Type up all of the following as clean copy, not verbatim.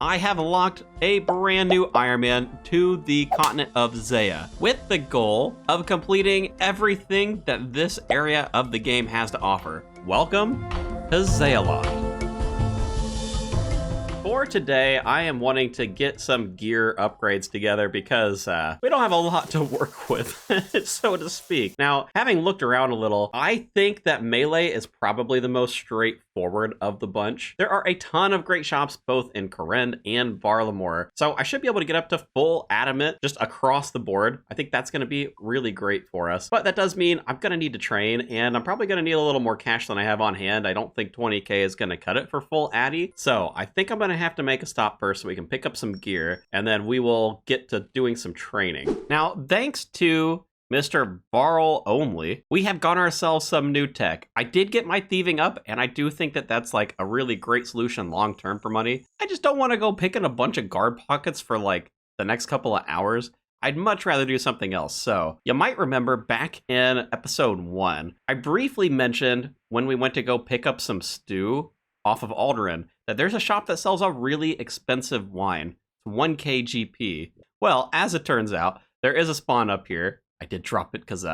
I have unlocked a brand new Iron Man to the continent of Zeah with the goal of completing everything that this area of the game has to offer. Welcome to Zeah. For today, I am wanting to get some gear upgrades together because we don't have a lot to work with, so to speak. Now, having looked around a little, I think that Melee is probably the most straightforward of the bunch. There are a ton of great shops both in Kourend and Varlamore, so I should be able to get up to full Adamant just across the board. I think that's going to be really great for us, but that does mean I'm going to need to train, and I'm probably going to need a little more cash than I have on hand. I don't think 20k is going to cut it for full Addy, so I think I'm going to have to make a stop first so we can pick up some gear, and then we will get to doing some training. Now, thanks to Mr. Barrel Only, we have got ourselves some new tech. I did get my thieving up, and I do think that that's like a really great solution long-term for money. I just don't want to go picking a bunch of guard pockets for like the next couple of hours. I'd much rather do something else. So you might remember back in episode 1, I briefly mentioned when we went to go pick up some stew off of Alderaan that there's a shop that sells a really expensive wine. It's 1k GP. Well, as it turns out, there is a spawn up here. I did drop it because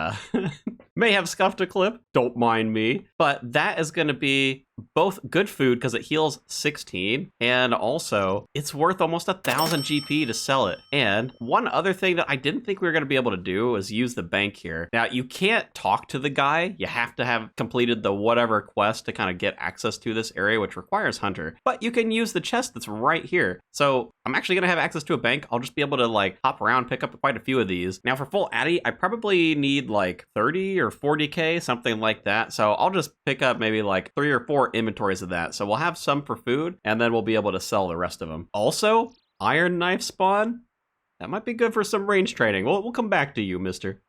may have scuffed a clip. Don't mind me. But that is going to be both good food because it heals 16, and also it's worth almost 1,000 GP to sell it. And one other thing that I didn't think we were going to be able to do is use the bank here. Now, you can't talk to the guy. You have to have completed the whatever quest to kind of get access to this area, which requires Hunter. But you can use the chest that's right here. So I'm actually going to have access to a bank. I'll just be able to like hop around, pick up quite a few of these. Now for full Addy, I probably need like 30 or 40k, something like that. So I'll just pick up maybe like 3 or 4 inventories of that. So we'll have some for food, and then we'll be able to sell the rest of them. Also, iron knife spawn. That might be good for some range training. We'll come back to you, mister.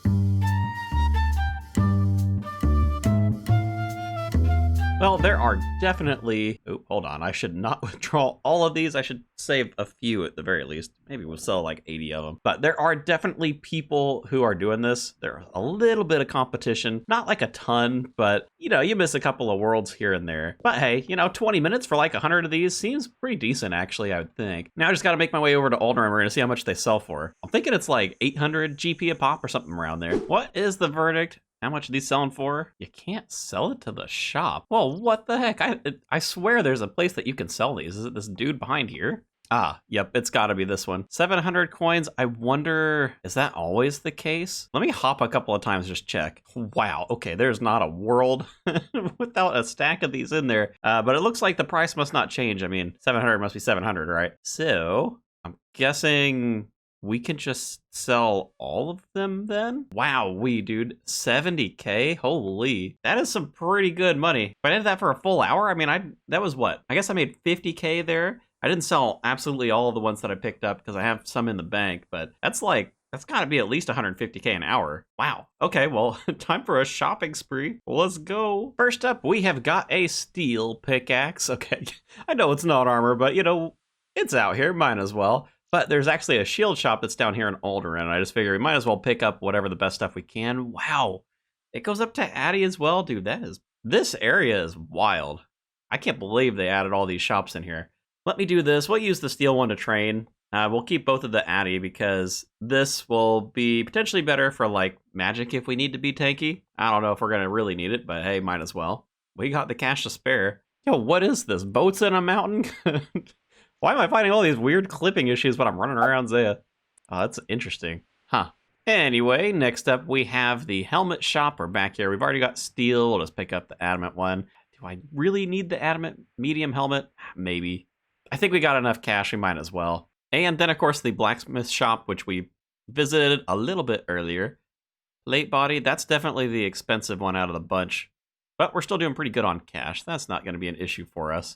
Well, there are definitely... Oh, hold on. I should not withdraw all of these. I should save a few at the very least. Maybe we'll sell like 80 of them. But there are definitely people who are doing this. There's a little bit of competition. Not like a ton, but, you know, you miss a couple of worlds here and there. But hey, you know, 20 minutes for like 100 of these seems pretty decent, actually, I would think. Now I just got to make my way over to Alderaan. We're going to see how much they sell for. I'm thinking it's like 800 GP a pop or something around there. What is the verdict? How much are these selling for? You can't sell it to the shop. Well, what the heck? I swear there's a place that you can sell these. Is it this dude behind here? Ah, yep, it's gotta be this one. 700 coins. I wonder, is that always the case? Let me hop a couple of times, just check. Wow, okay, there's not a world without a stack of these in there. But it looks like the price must not change. I mean, 700 must be 700, right? So, I'm guessing we can just sell all of them then? Wow, dude, 70k? Holy, that is some pretty good money. If I did that for a full hour, I mean, that was what? I guess I made 50k there. I didn't sell absolutely all of the ones that I picked up because I have some in the bank, but that's gotta be at least 150k an hour. Wow. Okay, well, time for a shopping spree. Let's go. First up, we have got a steel pickaxe. Okay, I know it's not armor, but you know, it's out here, might as well. But there's actually a shield shop that's down here in Alderaan, and I just figured we might as well pick up whatever the best stuff we can. Wow, it goes up to Addy as well, dude. This area is wild. I can't believe they added all these shops in here. Let me do this. We'll use the steel one to train. We'll keep both of the Addy because this will be potentially better for like magic if we need to be tanky. I don't know if we're gonna really need it, but hey, might as well. We got the cash to spare. Yo, what is this? Boats in a mountain? Why am I finding all these weird clipping issues when I'm running around Zeah? Oh, that's interesting. Huh. Anyway, next up we have the helmet shop. We're back here. We've already got steel. We'll just pick up the adamant one. Do I really need the adamant medium helmet? Maybe. I think we got enough cash. We might as well. And then, of course, the blacksmith shop, which we visited a little bit earlier. Late body, that's definitely the expensive one out of the bunch. But we're still doing pretty good on cash. That's not going to be an issue for us.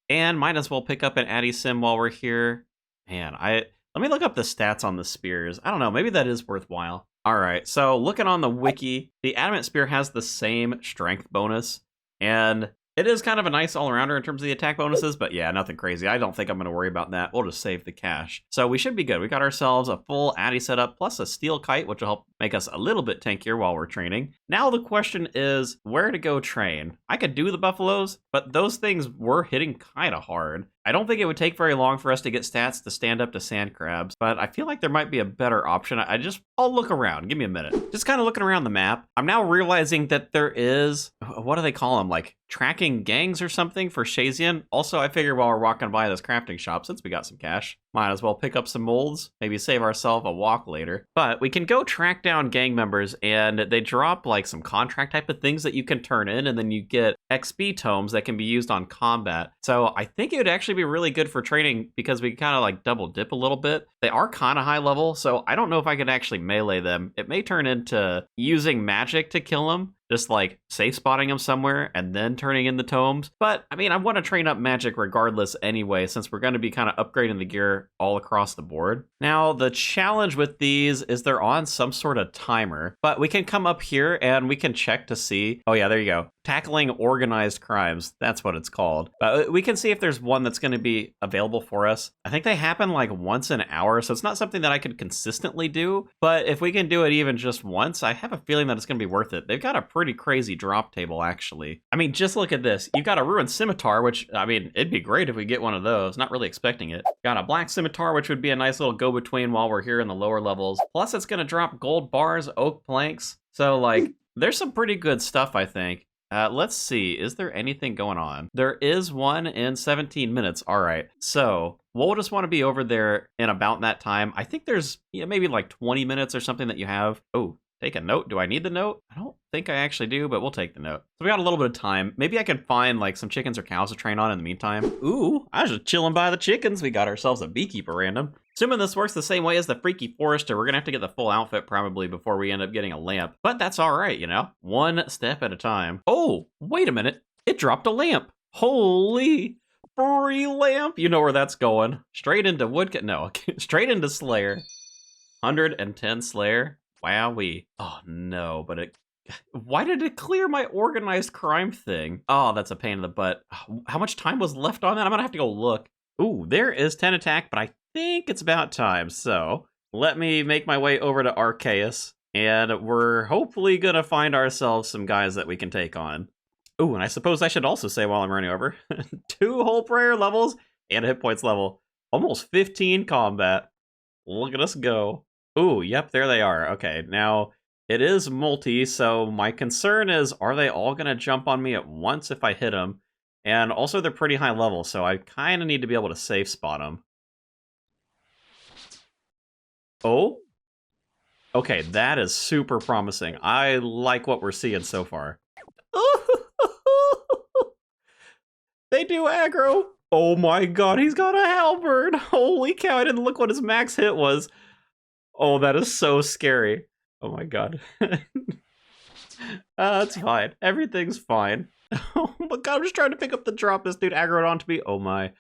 And might as well pick up an Addy sim while we're here. Man, let me look up the stats on the spears. I don't know, maybe that is worthwhile. All right, so looking on the wiki, the adamant spear has the same strength bonus, and it is kind of a nice all-arounder in terms of the attack bonuses, but yeah, nothing crazy. I don't think I'm going to worry about that. We'll just save the cash. So we should be good. We got ourselves a full Addy setup, plus a steel kite, which will help make us a little bit tankier while we're training. Now the question is where to go train. I could do the buffaloes, but those things were hitting kind of hard. I don't think it would take very long for us to get stats to stand up to sand crabs, but I feel like there might be a better option. I'll look around. Give me a minute. Just kind of looking around the map. I'm now realizing that there is, what do they call them? Like tracking gangs or something for Shazian. Also, I figure while we're walking by this crafting shop, since we got some cash, might as well pick up some molds, maybe save ourselves a walk later. But we can go track down gang members, and they drop like some contract type of things that you can turn in, and then you get XP tomes that can be used on combat. So I think it would actually be really good for training because we kind of like double dip a little bit. They are kind of high level, so I don't know if I could actually melee them. It may turn into using magic to kill them, just like safe spotting them somewhere and then turning in the tomes. But I mean, I want to train up magic regardless anyway, since we're going to be kind of upgrading the gear all across the board. Now, the challenge with these is they're on some sort of timer, but we can come up here and we can check to see. Oh yeah, there you go. Tackling organized crimes. That's what it's called. We can see if there's one that's going to be available for us. I think they happen like once an hour, so it's not something that I could consistently do. But if we can do it even just once, I have a feeling that it's going to be worth it. They've got a pretty crazy drop table, actually. I mean, just look at this. You've got a ruined scimitar, which, I mean, it'd be great if we get one of those. Not really expecting it. Got a black scimitar, which would be a nice little go-between while we're here in the lower levels. Plus, it's going to drop gold bars, oak planks. So, like, there's some pretty good stuff, I think. Let's see, is there anything going on? There is one in 17 minutes. All right, so we'll just want to be over there in about that time. I think there's maybe like 20 minutes or something that you have. Oh, take a note. Do I need the note? I don't think I actually do, but we'll take the note. So we got a little bit of time. Maybe I can find like some chickens or cows to train on in the meantime. Ooh, I was just chilling by the chickens. We got ourselves a beekeeper random. Assuming this works the same way as the Freaky Forester, we're gonna have to get the full outfit probably before we end up getting a lamp. But that's all right, you know? One step at a time. Oh, wait a minute. It dropped a lamp. Holy, free lamp. You know where that's going. Straight into woodcut. No, straight into Slayer. 110 Slayer. Wowee. Oh no, but why did it clear my organized crime thing? Oh, that's a pain in the butt. How much time was left on that? I'm gonna have to go look. Ooh, there is 10 attack, but I think it's about time. So let me make my way over to Arceus, and we're hopefully gonna find ourselves some guys that we can take on. Ooh, and I suppose I should also say while I'm running over, 2 whole prayer levels and a hit points level. Almost 15 combat. Look at us go. Ooh, yep, there they are. Okay, now it is multi, so my concern is, are they all gonna jump on me at once if I hit them? And also, they're pretty high level, so I kind of need to be able to safe spot them. Oh? Okay, that is super promising. I like what we're seeing so far. They do aggro. Oh my god, he's got a halberd. Holy cow, I didn't look what his max hit was. Oh, that is so scary. Oh my god. It's fine. Everything's fine. Oh my god, I'm just trying to pick up the drop this dude aggroed onto me. Oh my.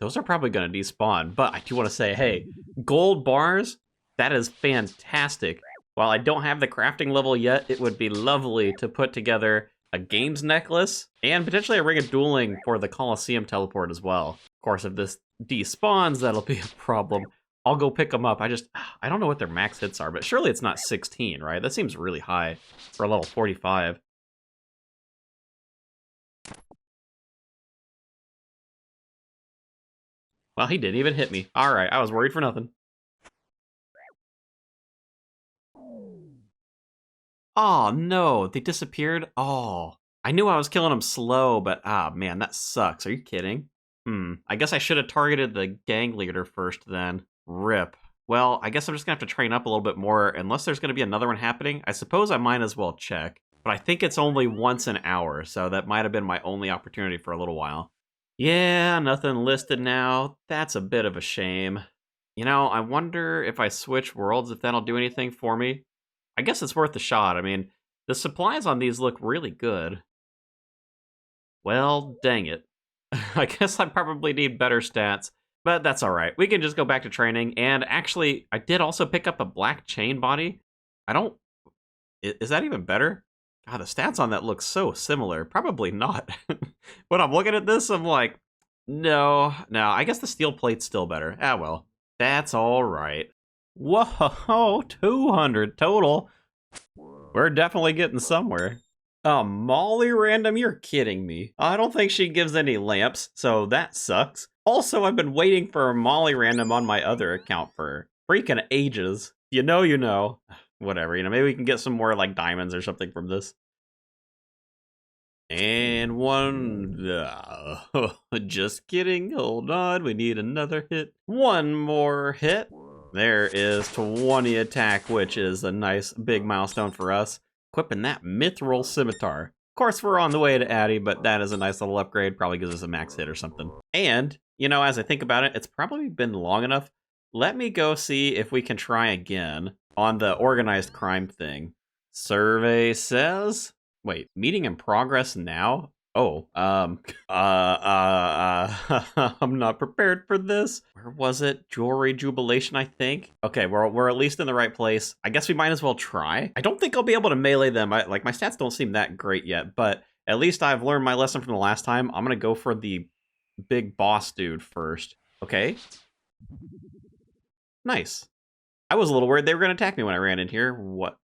Those are probably going to despawn, but I do want to say, hey, gold bars, that is fantastic. While I don't have the crafting level yet, it would be lovely to put together a games necklace and potentially a ring of dueling for the Colosseum teleport as well. Of course, if this despawns, that'll be a problem. I'll go pick them up. I don't know what their max hits are, but surely it's not 16, right? That seems really high for a level 45. Well, he didn't even hit me. All right, I was worried for nothing. Oh, no, they disappeared? Oh, I knew I was killing them slow, but man, that sucks. Are you kidding? I guess I should have targeted the gang leader first then. RIP. Well, I guess I'm just gonna have to train up a little bit more, unless there's gonna be another one happening. I suppose I might as well check, but I think it's only once an hour, so that might have been my only opportunity for a little while. Yeah, nothing listed now. That's a bit of a shame. You know, I wonder if I switch worlds, if that'll do anything for me. I guess it's worth a shot. I mean, the supplies on these look really good. Well, dang it. I guess I probably need better stats, but that's all right. We can just go back to training. And actually, I did also pick up a black chain body. Is that even better? God, the stats on that look so similar. Probably not. When I'm looking at this, I'm like, no, I guess the steel plate's still better. Ah, well, that's all right. Whoa, 200 total. We're definitely getting somewhere. Molly random? You're kidding me. I don't think she gives any lamps, so that sucks. Also, I've been waiting for a Molly random on my other account for freaking ages. You know. Whatever, maybe we can get some more, like, diamonds or something from this. And one... just kidding. Hold on. We need another hit. One more hit. There is 20 attack, which is a nice big milestone for us. Equipping that mithril scimitar. Of course, we're on the way to Addy, but that is a nice little upgrade. Probably gives us a max hit or something. And, as I think about it, it's probably been long enough. Let me go see if we can try again on the organized crime thing. Survey says... Wait, meeting in progress now? Oh, I'm not prepared for this. Where was it? Jewelry Jubilation, I think. Okay, we're at least in the right place. I guess we might as well try. I don't think I'll be able to melee them. My stats don't seem that great yet, but at least I've learned my lesson from the last time. I'm gonna go for the big boss dude first. Okay. Nice. I was a little worried they were gonna attack me when I ran in here. What?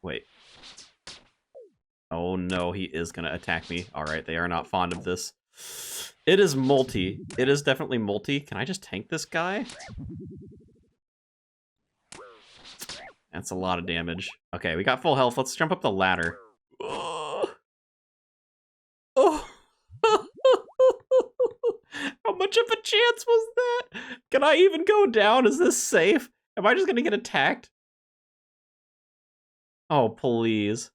Wait. Oh no, he is gonna attack me. Alright, they are not fond of this. It is multi. It is definitely multi. Can I just tank this guy? That's a lot of damage. Okay, we got full health. Let's jump up the ladder. Oh. How much of a chance was that? Can I even go down? Is this safe? Am I just gonna get attacked? Oh, please.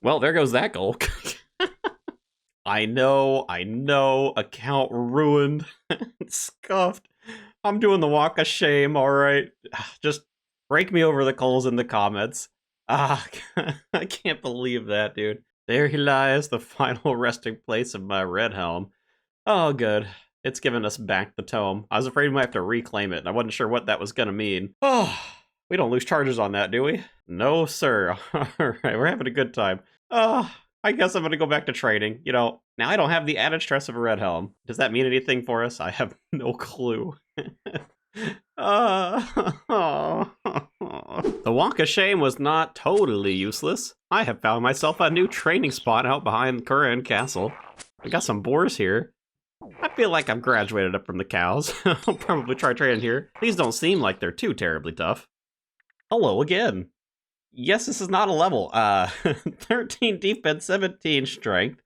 Well, there goes that goal. I know, account ruined, scuffed. I'm doing the walk of shame, alright. Just break me over the coals in the comments. I can't believe that, dude. There he lies, the final resting place of my red helm. Oh, good. It's given us back the tome. I was afraid we might have to reclaim it, and I wasn't sure what that was gonna mean. Oh, we don't lose charges on that, do we? No, sir. Alright, we're having a good time. I guess I'm gonna go back to training. Now I don't have the added stress of a red helm. Does that mean anything for us? I have no clue. The walk of shame was not totally useless. I have found myself a new training spot out behind Curran Castle. I got some boars here. I feel like I've graduated up from the cows. I'll probably try training here. These don't seem like they're too terribly tough. Hello again. Yes, this is not a level. 13 defense, 17 strength.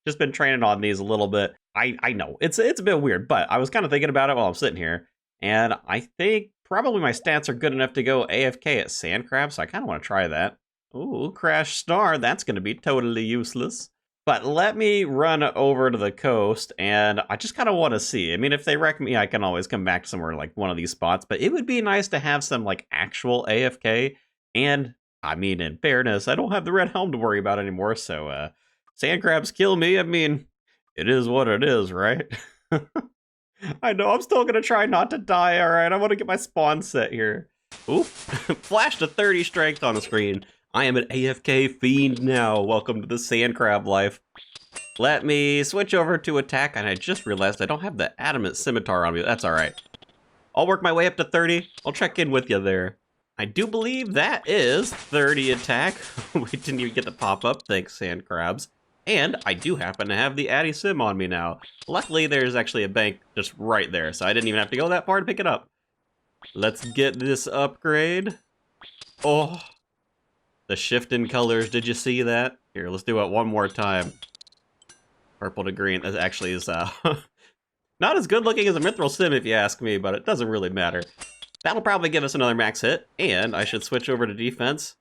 Just been training on these a little bit. I know, it's a bit weird, but I was kind of thinking about it while I'm sitting here. And I think probably my stats are good enough to go AFK at Sand Crab, so I kind of want to try that. Ooh, Crash Star, that's going to be totally useless. But let me run over to the coast, and I just kind of want to see. I mean, if they wreck me, I can always come back to somewhere like one of these spots, but it would be nice to have some, like, actual AFK. And, I mean, in fairness, I don't have the red helm to worry about anymore, so, sand crabs kill me. I mean, it is what it is, right? I know, I'm still gonna try not to die, alright? I want to get my spawn set here. Oop, flashed a 30 strength on the screen. I am an AFK fiend now. Welcome to the sand crab life. Let me switch over to attack, and I just realized I don't have the adamant scimitar on me. That's alright. I'll work my way up to 30. I'll check in with you there. I do believe that is 30 attack. We didn't even get the pop-up, thanks sand crabs. And I do happen to have the Addy Sim on me now. Luckily, there's actually a bank just right there, so I didn't even have to go that far to pick it up. Let's get this upgrade. Oh, the shift in colors, did you see that? Here, let's do it one more time. Purple to green, that actually is not as good looking as a Mithril Sim if you ask me, but it doesn't really matter. That'll probably give us another max hit, and I should switch over to defense.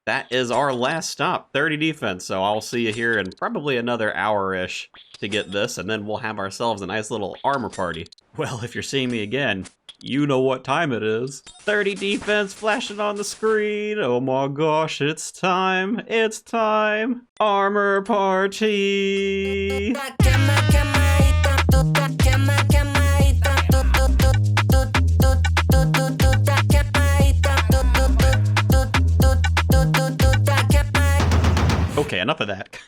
That is our last stop, 30 defense, so I'll see you here in probably another hour-ish to get this, and then we'll have ourselves a nice little armor party. Well, if you're seeing me again, you know what time it is. 30 defense flashing on the screen. Oh my gosh, it's time. It's time. Armor party. Okay, enough of that.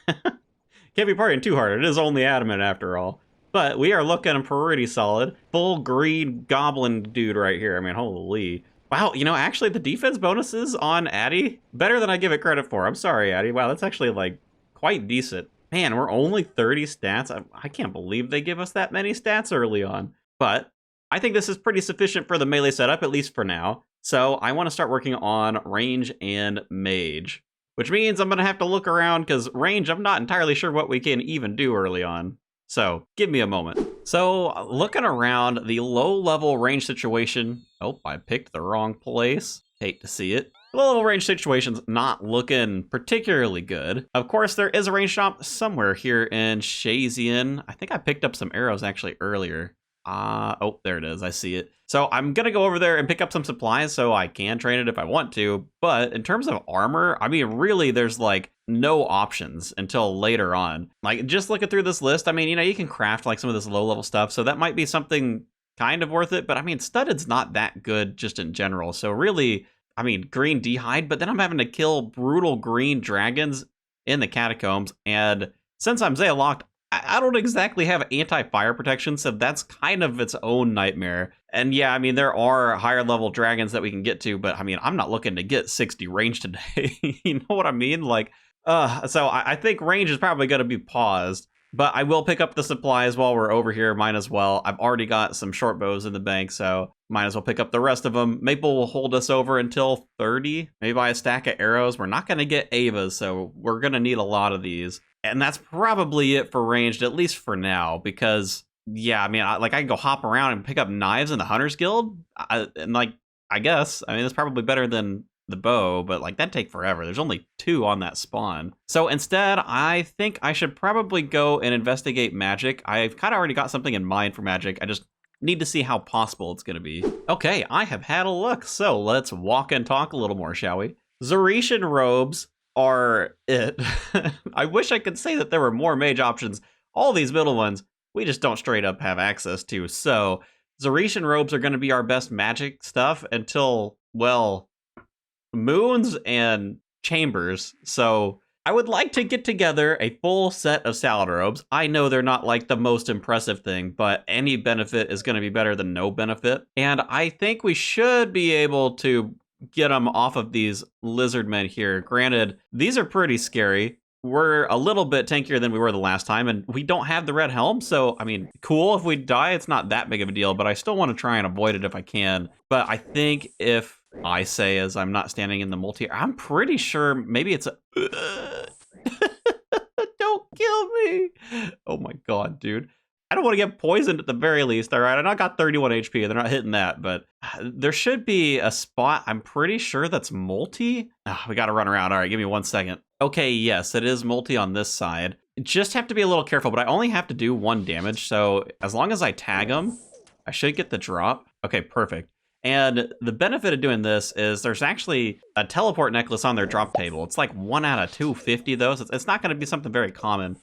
Can't be partying too hard. It is only adamant after all. But we are looking pretty solid. Full green goblin dude right here. I mean, holy. Wow, you know, actually the defense bonuses on Addy, better than I give it credit for. I'm sorry, Addy. Wow, that's actually like quite decent. Man, we're only 30 stats. I can't believe they give us that many stats early on. But I think this is pretty sufficient for the melee setup, at least for now. So I want to start working on range and mage, which means I'm going to have to look around because range, I'm not entirely sure what we can even do early on. So give me a moment. So looking around the low level range situation. Oh, I picked the wrong place. Hate to see it. Low level range situation's not looking particularly good. Of course, there is a range shop somewhere here in Shazian. I think I picked up some arrows actually earlier. Oh, there it is. I see it. So I'm going to go over there and pick up some supplies so I can train it if I want to. But in terms of armor, I mean, really, there's like no options until later on. Like just looking through this list, I mean, you know, you can craft like some of this low level stuff. So that might be something kind of worth it. But I mean, studded's not that good just in general. So really, I mean, green d'hide, but then I'm having to kill brutal green dragons in the catacombs. And since I'm Zeah locked, I don't exactly have anti-fire protection, so that's kind of its own nightmare. And yeah, I mean, there are higher level dragons that we can get to, but I mean, I'm not looking to get 60 range today. You know what I mean? Like, so I think range is probably going to be paused, but I will pick up the supplies while we're over here. Might as well. I've already got some short bows in the bank, so might as well pick up the rest of them. Maple will hold us over until 30. Maybe buy a stack of arrows. We're not going to get Avas, so we're going to need a lot of these. And that's probably it for ranged, at least for now, because, yeah, I mean, I can go hop around and pick up knives in the Hunter's Guild. I guess, I mean, it's probably better than the bow, but, like, that'd take forever. There's only 2 on that spawn. So instead, I think I should probably go and investigate magic. I've kind of already got something in mind for magic. I just need to see how possible it's going to be. Okay, I have had a look, so let's walk and talk a little more, shall we? Zeretian robes are it. I wish I could say that there were more mage options. All these middle ones, we just don't straight up have access to. So Zeretian robes are going to be our best magic stuff until, well, moons and chambers. So I would like to get together a full set of salad robes. I know they're not like the most impressive thing, but any benefit is going to be better than no benefit. And I think we should be able to get them off of these lizard men here. Granted, these are pretty scary. We're a little bit tankier than we were the last time, and we don't have the red helm, so, I mean, cool if we die, it's not that big of a deal, but I still want to try and avoid it if I can. But I think if I say as I'm not standing in the multi, I'm pretty sure maybe it's a... Don't kill me! Oh my god, dude. I don't want to get poisoned at the very least, all right? I got 31 HP, they're not hitting that, but there should be a spot, I'm pretty sure that's multi. We gotta run around, all right, give me 1 second. Okay, yes, it is multi on this side. Just have to be a little careful, but I only have to do 1 damage, so as long as I tag them, I should get the drop. Okay, perfect. And the benefit of doing this is there's actually a teleport necklace on their drop table. It's like 1 out of 250 though, so it's not gonna be something very common.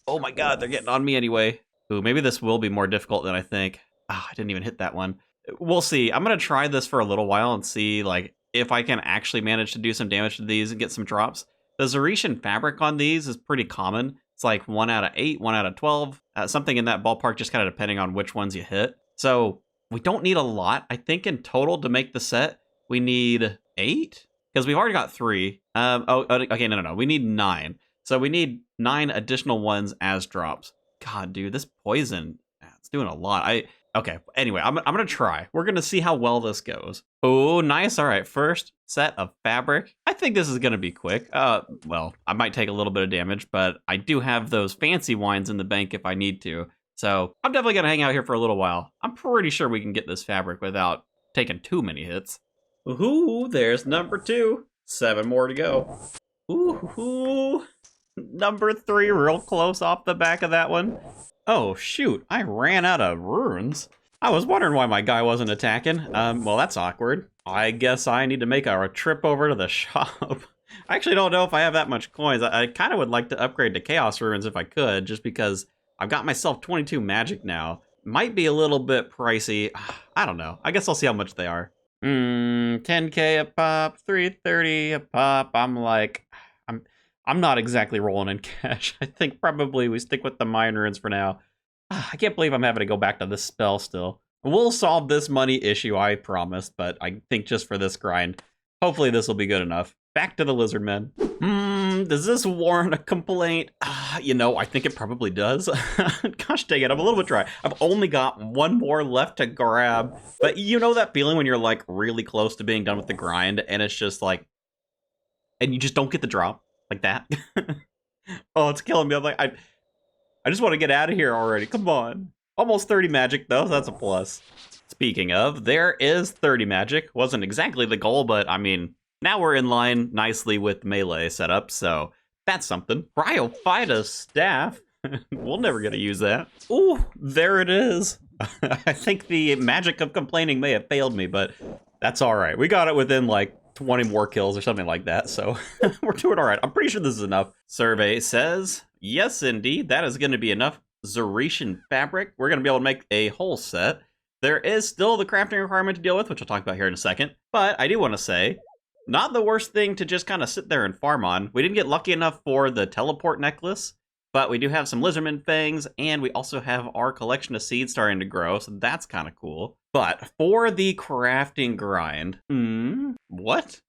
Oh my god, they're getting on me anyway. Ooh, maybe this will be more difficult than I think. I didn't even hit that one. We'll see. I'm going to try this for a little while and see like if I can actually manage to do some damage to these and get some drops. The Zeretian fabric on these is pretty common. It's like 1 out of 8, 1 out of 12, something in that ballpark, just kind of depending on which ones you hit. So we don't need a lot. I think in total to make the set, we need 8? Because we've already got 3. Okay, no. We need 9. So we need 9 additional ones as drops. God, dude, this poison, it's doing a lot. Okay, anyway, I'm going to try. We're going to see how well this goes. Oh, nice. All right, first set of fabric. I think this is going to be quick. Well, I might take a little bit of damage, but I do have those fancy wines in the bank if I need to. So I'm definitely going to hang out here for a little while. I'm pretty sure we can get this fabric without taking too many hits. Ooh, there's number 2. 7 more to go. Ooh. Number 3, real close off the back of that one. Oh, shoot, I ran out of runes. I was wondering why my guy wasn't attacking. Well, that's awkward. I guess I need to make a trip over to the shop. I actually don't know if I have that much coins. I kind of would like to upgrade to Chaos Runes if I could, just because I've got myself 22 magic now. Might be a little bit pricey. I don't know. I guess I'll see how much they are. 10k a pop, 330 a pop. I'm not exactly rolling in cash. I think probably we stick with the mine runes for now. I can't believe I'm having to go back to this spell still. We'll solve this money issue, I promise, but I think just for this grind, hopefully this will be good enough. Back to the lizard men. Does this warrant a complaint? You know, I think it probably does. Gosh dang it, I'm a little bit dry. I've only got one more left to grab, but you know that feeling when you're like really close to being done with the grind and it's just like, and you just don't get the drop like that? Oh, it's killing me. I'm like, I just want to get out of here already. Come on. Almost 30 magic, though. That's a plus. Speaking of, there is 30 magic. Wasn't exactly the goal, but I mean, now we're in line nicely with melee setup, so that's something. Bryophyta staff. We'll never get to use that. Ooh, there it is. I think the magic of complaining may have failed me, but that's all right. We got it within like 20 more kills or something like that, so we're doing all right. I'm pretty sure this is enough. Survey says, yes, indeed, that is going to be enough Zeretian fabric. We're going to be able to make a whole set. There is still the crafting requirement to deal with, which I'll talk about here in a second, but I do want to say, not the worst thing to just kind of sit there and farm on. We didn't get lucky enough for the teleport necklace, but we do have some lizardman fangs, and we also have our collection of seeds starting to grow, so that's kind of cool. But for the crafting grind, what?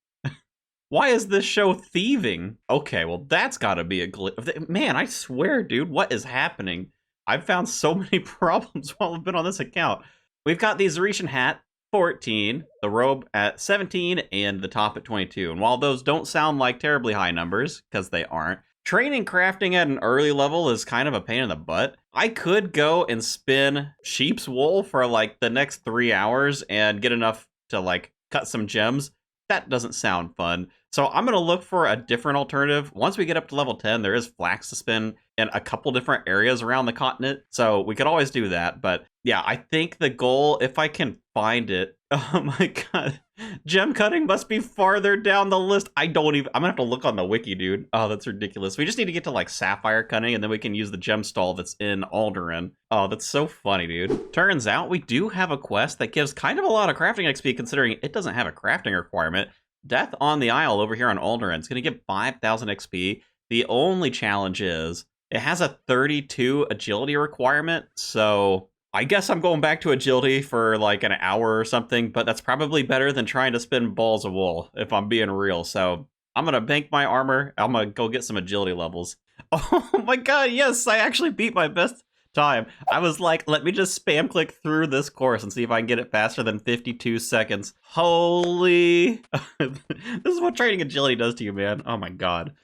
Why is this show thieving? Okay, well, that's gotta be a glitch. Man, I swear, dude, what is happening? I've found so many problems while I've been on this account. We've got the Zeretian hat, 14, the robe at 17, and the top at 22. And while those don't sound like terribly high numbers, because they aren't, training crafting at an early level is kind of a pain in the butt. I could go and spin sheep's wool for like the next 3 hours and get enough to like cut some gems. That doesn't sound fun. So I'm going to look for a different alternative. Once we get up to level 10, there is flax to spin in a couple different areas around the continent. So we could always do that. But yeah, I think the goal, if I can find it, oh my god, gem cutting must be farther down the list. I'm gonna have to look on the wiki, dude. Oh, that's ridiculous. We just need to get to like sapphire cutting and then we can use the gem stall that's in Alderaan. Oh, that's so funny, dude. Turns out we do have a quest that gives kind of a lot of crafting XP considering it doesn't have a crafting requirement. Death on the Isle over here on Alderaan. It's gonna give 5,000 XP. The only challenge is it has a 32 agility requirement, so I guess I'm going back to agility for like an hour or something, but that's probably better than trying to spin balls of wool, if I'm being real. So I'm going to bank my armor. I'm going to go get some agility levels. Oh my god, yes, I actually beat my best time. I was like, let me just spam click through this course and see if I can get it faster than 52 seconds. Holy... This is what training agility does to you, man. Oh my god.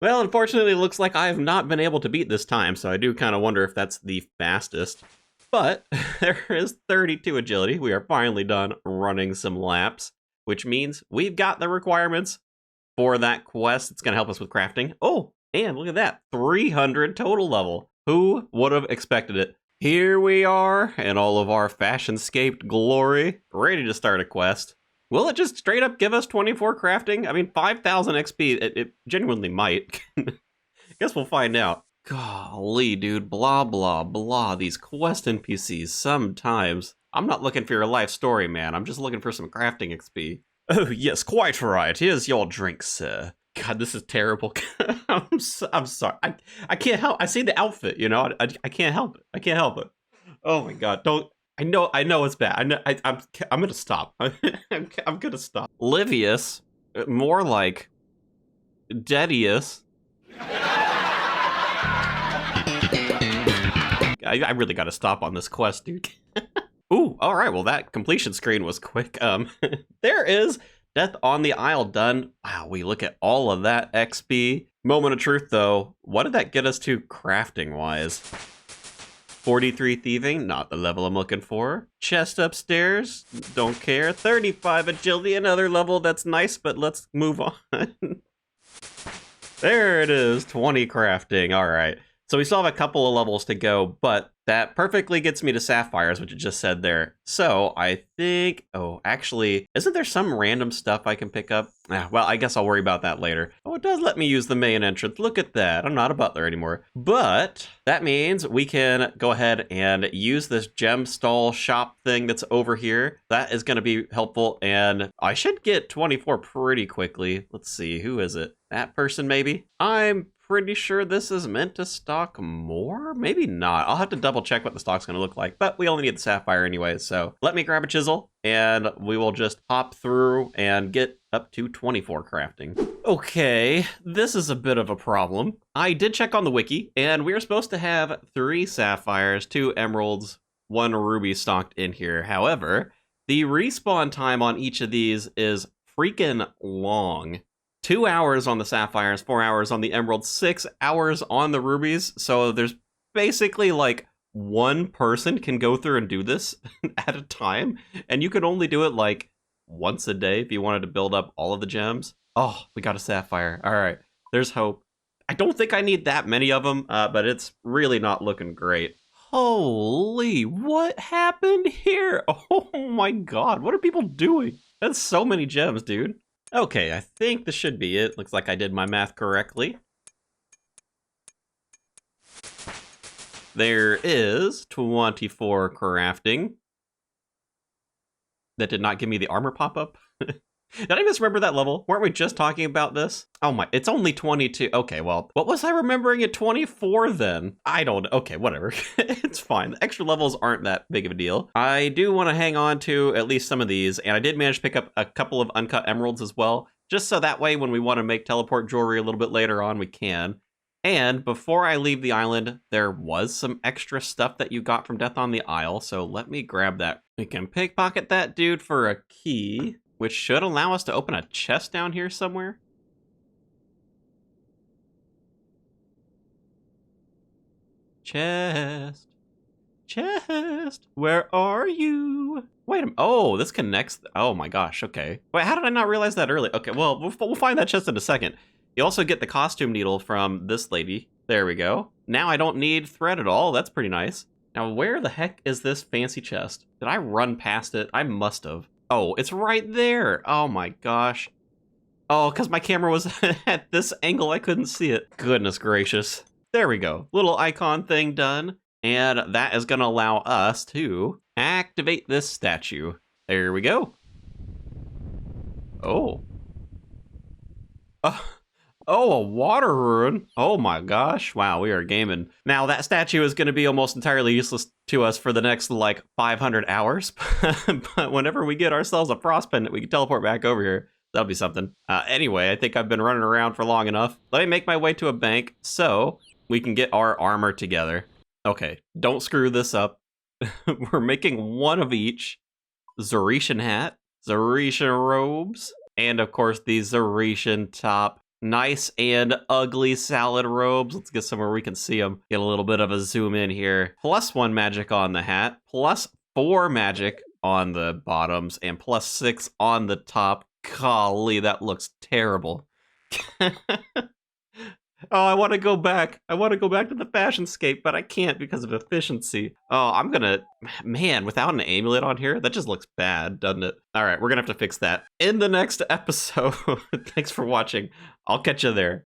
Well, unfortunately, it looks like I have not been able to beat this time, so I do kind of wonder if that's the fastest. But there is 32 agility. We are finally done running some laps, which means we've got the requirements for that quest. It's going to help us with crafting. Oh, and look at that, 300 total level. Who would have expected it? Here we are in all of our fashion-scaped glory, ready to start a quest. Will it just straight up give us 24 crafting? I mean, 5,000 XP, it genuinely might. Guess we'll find out. Golly, dude, blah, blah, blah. These quest NPCs, sometimes. I'm not looking for your life story, man. I'm just looking for some crafting XP. Oh, yes, quite right. Here's your drink, sir. God, this is terrible. I'm sorry. I can't help. I see the outfit, you know. I can't help it. I can't help it. Oh my god, don't. I know it's bad. I know. I'm gonna stop. I'm gonna stop. Livius, more like Dedius. I really got to stop on this quest, dude. Ooh, all right. Well, that completion screen was quick. There is Death on the Isle done. Wow, we look at all of that XP. Moment of truth, though. What did that get us to crafting-wise? 43 thieving, not the level I'm looking for. Chest upstairs, don't care. 35 agility, another level that's nice, but let's move on. There it is, 20 crafting. All right. So we still have a couple of levels to go, but that perfectly gets me to sapphires, which it just said there. So I think, oh, actually, isn't there some random stuff I can pick up? Well, I guess I'll worry about that later. Oh, it does let me use the main entrance. Look at that. I'm not a butler anymore. But that means we can go ahead and use this gem stall shop thing that's over here. That is going to be helpful, and I should get 24 pretty quickly. Let's see, who is it? That person, maybe? I'm pretty sure this is meant to stock more. Maybe not. I'll have to double check what the stock's going to look like, but we only need the sapphire anyway. So let me grab a chisel and we will just hop through and get up to 24 crafting. Okay, this is a bit of a problem. I did check on the wiki and we are supposed to have 3 sapphires, 2 emeralds, 1 ruby stocked in here. However, the respawn time on each of these is freaking long. 2 hours on the sapphires, 4 hours on the emeralds, 6 hours on the rubies. So there's basically like 1 person can go through and do this at a time. And you could only do it like once a day if you wanted to build up all of the gems. Oh, we got a sapphire. All right, there's hope. I don't think I need that many of them, but it's really not looking great. Holy, what happened here? Oh my god, what are people doing? That's so many gems, dude. Okay, I think this should be it. Looks like I did my math correctly. There is 24 crafting. That did not give me the armor pop-up. Did I misremember that level? Weren't we just talking about this? Oh my, it's only 22. Okay, well, what was I remembering at 24 then? I don't, okay, whatever. It's fine. The extra levels aren't that big of a deal. I do want to hang on to at least some of these, and I did manage to pick up a couple of uncut emeralds as well, just so that way when we want to make teleport jewelry a little bit later on, we can. And before I leave the island, there was some extra stuff that you got from Death on the Isle, so let me grab that. We can pickpocket that dude for a key, which should allow us to open a chest down here somewhere. Chest. Chest. Where are you? Wait a minute. Oh, this connects. Oh my gosh. Okay. Wait, how did I not realize that earlier? Okay, well, we'll find that chest in a second. You also get the costume needle from this lady. There we go. Now I don't need thread at all. That's pretty nice. Now, where the heck is this fancy chest? Did I run past it? I must have. Oh, it's right there. Oh my gosh. Oh, because my camera was at this angle, I couldn't see it. Goodness gracious. There we go. Little icon thing done. And that is going to allow us to activate this statue. There we go. Oh. Oh, a water rune. Oh my gosh. Wow, we are gaming. Now, that statue is going to be almost entirely useless to us for the next, like, 500 hours. But whenever we get ourselves a frost pendant, we can teleport back over here. That'll be something. Anyway, I think I've been running around for long enough. Let me make my way to a bank so we can get our armor together. Okay, don't screw this up. We're making 1 of each. Zeretian hat, Zeretian robes, and of course the Zeretian top. Nice and ugly salad robes. Let's get somewhere we can see them. Get a little bit of a zoom in here. +1 magic on the hat, +4 magic on the bottoms, and +6 on the top. Golly, that looks terrible. Oh, I want to go back. I want to go back to the fashionscape, but I can't because of efficiency. Oh, I'm gonna... Man, without an amulet on here, that just looks bad, doesn't it? All right, we're gonna have to fix that in the next episode. Thanks for watching. I'll catch you there.